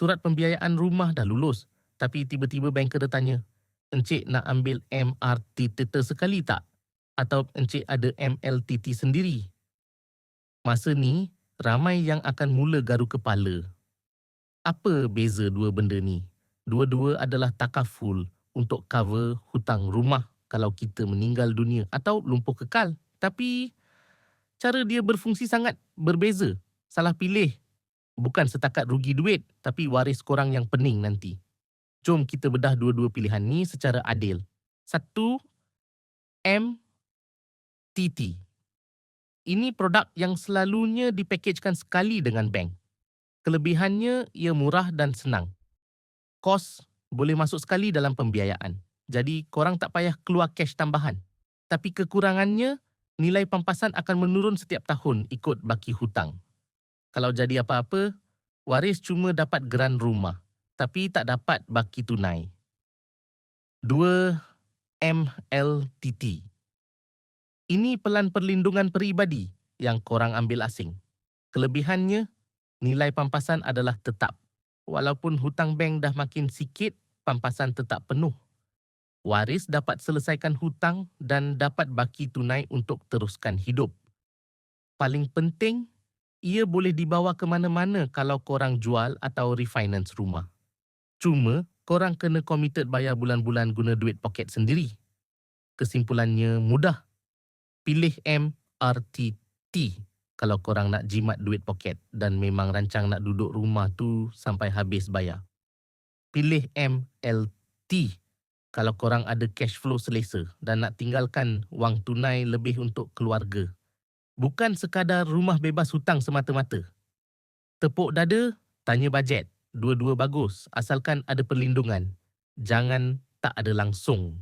Surat pembiayaan rumah dah lulus, tapi tiba-tiba banker dia tanya, "Encik nak ambil MRT Teta sekali tak? Atau encik ada MLTT sendiri?" Masa ni, ramai yang akan mula garu kepala. Apa beza dua benda ni? Dua-dua adalah takaful untuk cover hutang rumah kalau kita meninggal dunia atau lumpuh kekal. Tapi cara dia berfungsi sangat berbeza. Salah pilih bukan setakat rugi duit, tapi waris korang yang pening nanti. Jom kita bedah dua-dua pilihan ni secara adil. Satu, MTT. Ini produk yang selalunya dipakejkan sekali dengan bank. Kelebihannya, ia murah dan senang. Kos boleh masuk sekali dalam pembiayaan. Jadi korang tak payah keluar cash tambahan. Tapi kekurangannya, nilai pampasan akan menurun setiap tahun ikut baki hutang. Kalau jadi apa-apa, waris cuma dapat geran rumah, tapi tak dapat baki tunai. 2. MLTT. Ini pelan perlindungan peribadi yang korang ambil asing. Kelebihannya, nilai pampasan adalah tetap. Walaupun hutang bank dah makin sikit, pampasan tetap penuh. Waris dapat selesaikan hutang dan dapat baki tunai untuk teruskan hidup. Paling penting, ia boleh dibawa ke mana-mana kalau korang jual atau refinance rumah. Cuma, korang kena committed bayar bulan-bulan guna duit poket sendiri. Kesimpulannya mudah. Pilih MRTT kalau korang nak jimat duit poket dan memang rancang nak duduk rumah tu sampai habis bayar. Pilih MLT kalau korang ada cash flow selesa dan nak tinggalkan wang tunai lebih untuk keluarga. Bukan sekadar rumah bebas hutang semata-mata. Tepuk dada, tanya bajet. Dua-dua bagus, asalkan ada perlindungan. Jangan tak ada langsung.